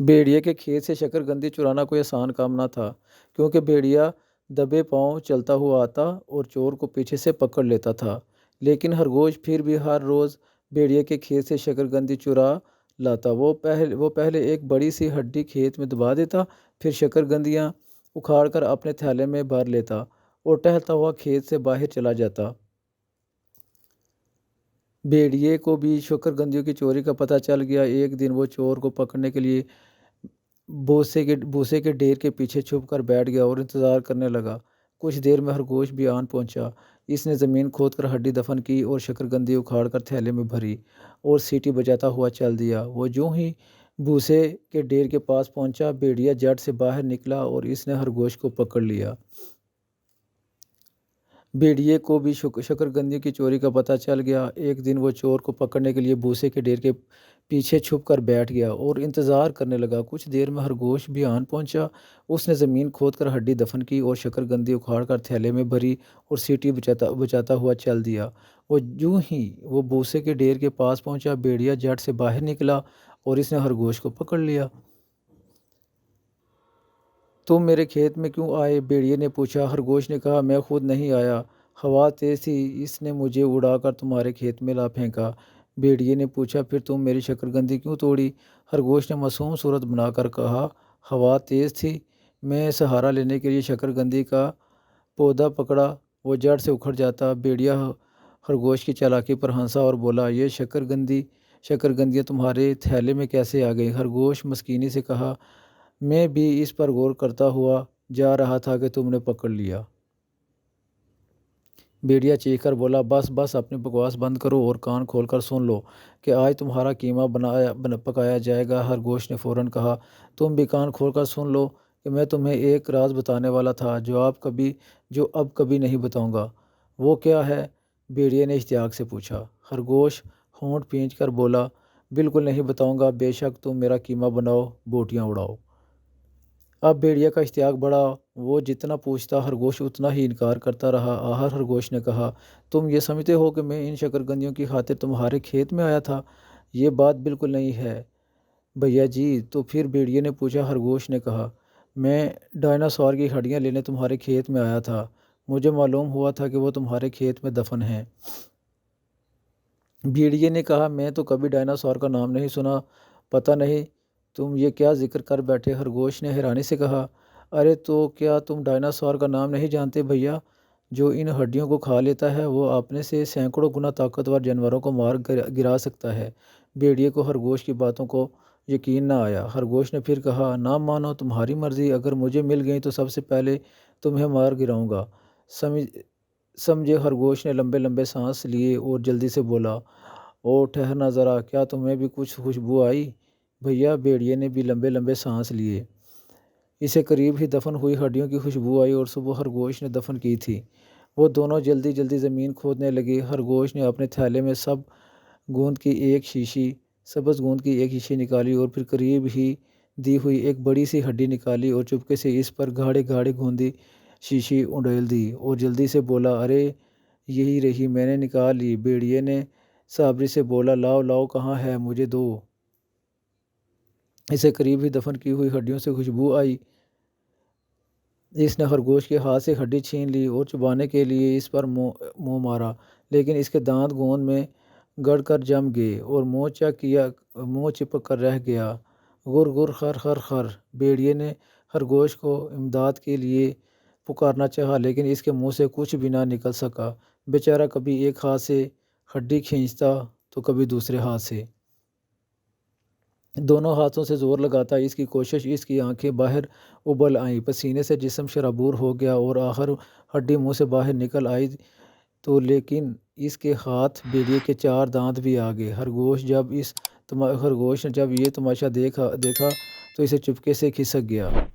भेड़िए के खेत से शकरकंदी चुराना कोई आसान काम ना था, क्योंकि भेड़िया दबे पांव चलता हुआ आता और चोर को पीछे से पकड़ लेता था। लेकिन खरगोश फिर भी हर रोज़ भेड़िए के खेत से शकरकंदी चुरा लाता। वो पहले एक बड़ी सी हड्डी खेत में दबा देता, फिर शकरकंदियाँ उखाड़ कर अपने थैले में भर लेता और टहलता हुआ खेत से बाहर चला जाता। भेड़िए को भी शकरकंदियों की चोरी का पता चल गया। एक दिन वो चोर को पकड़ने के लिए भूसे के ढेर के पीछे छुप कर बैठ गया और इंतज़ार करने लगा। कुछ देर में खरगोश भी आन पहुंचा। इसने ज़मीन खोदकर हड्डी दफन की और शकरकंदी उखाड़ कर थैले में भरी और सीटी बजाता हुआ चल दिया। वो यूं ही भूसे के ढेर के पास पहुंचा, भेड़िया जड़ से बाहर निकला और इसने खरगोश को पकड़ लिया। भेड़िए को भी शकरकंदी की चोरी का पता चल गया। एक दिन वो चोर को पकड़ने के लिए भूसे के ढेर के पीछे छुप कर बैठ गया और इंतज़ार करने लगा। कुछ देर में खरगोश भी आन पहुंचा। उसने ज़मीन खोदकर हड्डी दफन की और शकरकंदी उखाड़ कर थैले में भरी और सीटी बचाता बचाता हुआ चल दिया। वो यूं ही वो भूसे के ढेर के पास पहुंचा, भेड़िया जड़ से बाहर निकला और इसने खरगोश को पकड़ लिया। तुम मेरे खेत में क्यों आए? भेड़िए ने पूछा। खरगोश ने कहा, मैं खुद नहीं आया, हवा तेज थी, इसने मुझे उड़ाकर तुम्हारे खेत में ला फेंका। भेड़िए ने पूछा, फिर तुम मेरी शकरकंदी क्यों तोड़ी? खरगोश ने मासूम सूरत बनाकर कहा, हवा तेज थी, मैं सहारा लेने के लिए शकरकंदी का पौधा पकड़ा, वो जड़ से उखड़ जाता। भेड़िया खरगोश की चालाकी पर हंसा और बोला, ये शकरकंदियाँ तुम्हारे थैले में कैसे आ गई? खरगोश मस्कीनी से कहा, मैं भी इस पर गौर करता हुआ जा रहा था कि तुमने पकड़ लिया। भेड़िया चीखकर बोला, बस बस अपनी बकवास बंद करो और कान खोलकर सुन लो कि आज तुम्हारा कीमा पकाया जाएगा। खरगोश ने फौरन कहा, तुम भी कान खोलकर सुन लो कि मैं तुम्हें एक राज बताने वाला था जो अब कभी नहीं बताऊंगा। वो क्या है? भेड़िए ने इश्तियाक से पूछा। खरगोश होंठ खींच कर बोला, बिल्कुल नहीं बताऊंगा, बेशक तुम मेरा कीमा बनाओ, बोटियां उड़ाओ। अब भेड़िया का इश्तियाक बढ़ा। वो जितना पूछता खरगोश उतना ही इनकार करता रहा। आखिर खरगोश ने कहा, तुम ये समझते हो कि मैं इन शकरकंदियों की खातिर तुम्हारे खेत में आया था? ये बात बिल्कुल नहीं है भैया जी। तो फिर भेड़िए ने पूछा। खरगोश ने कहा, मैं डायनासोर की हड्डियाँ लेने तुम्हारे खेत में आया था। मुझे मालूम हुआ था कि वो तुम्हारे खेत में दफन हैं। भेड़िए ने कहा, मैं तो कभी डायनासोर का नाम नहीं सुना, पता नहीं तुम ये क्या जिक्र कर बैठे? खरगोश ने हैरानी से कहा, अरे तो क्या तुम डायनासोर का नाम नहीं जानते भैया? जो इन हड्डियों को खा लेता है वो अपने से सैकड़ों गुना ताकतवर जानवरों को मार गिरा सकता है। भेड़िए को खरगोश की बातों को यकीन ना आया। खरगोश ने फिर कहा, ना मानो तुम्हारी मर्जी, अगर मुझे मिल गई तो सबसे पहले तुम्हें मार गिराऊंगा। समझ समझे? खरगोश ने लंबे लंबे सांस लिए और जल्दी से बोला, ओ ठहरना ज़रा, क्या तुम्हें भी कुछ खुशबू आई? भैया, भेड़िए ने भी लंबे लंबे सांस लिए। इसे करीब ही दफन हुई हड्डियों की खुशबू आई और सुबह खरगोश ने दफन की थी। वो दोनों जल्दी जल्दी ज़मीन खोदने लगे। खरगोश ने अपने थैले में गोंद की एक शीशी सब्ज़ गोंद की एक शीशी निकाली और फिर करीब ही दी हुई एक बड़ी सी हड्डी निकाली और चुपके से इस पर गाढ़े गाढ़े गोंदी शीशी उंडेल दी और जल्दी से बोला, अरे यही रही, मैंने निकाल ली। भेड़िए ने साबरी से बोला, लाओ लाओ, कहाँ है, मुझे दो। इसे करीब ही दफन की हुई हड्डियों से खुशबू आई। इसने खरगोश के हाथ से हड्डी छीन ली और चबाने के लिए इस पर मुंह मारा, लेकिन इसके दांत गोंद में गड़कर जम गए और मुंह चिपक कर रह गया। गुर गुर खर खर खर। भेड़िए ने खरगोश को इमदाद के लिए पुकारना चाहा, लेकिन इसके मुंह से कुछ भी ना निकल सका। बेचारा कभी एक हाथ से हड्डी खींचता तो कभी दूसरे हाथ से। दोनों हाथों से जोर लगाता इसकी कोशिश, इसकी आंखें बाहर उबल आईं, पसीने से जिस्म शराबूर हो गया और आखिर हड्डी मुंह से बाहर निकल आई। तो लेकिन इसके हाथ भेड़िए के चार दांत भी आ गए। खरगोश ने जब ये तमाशा देखा तो इसे चुपके से खिसक गया।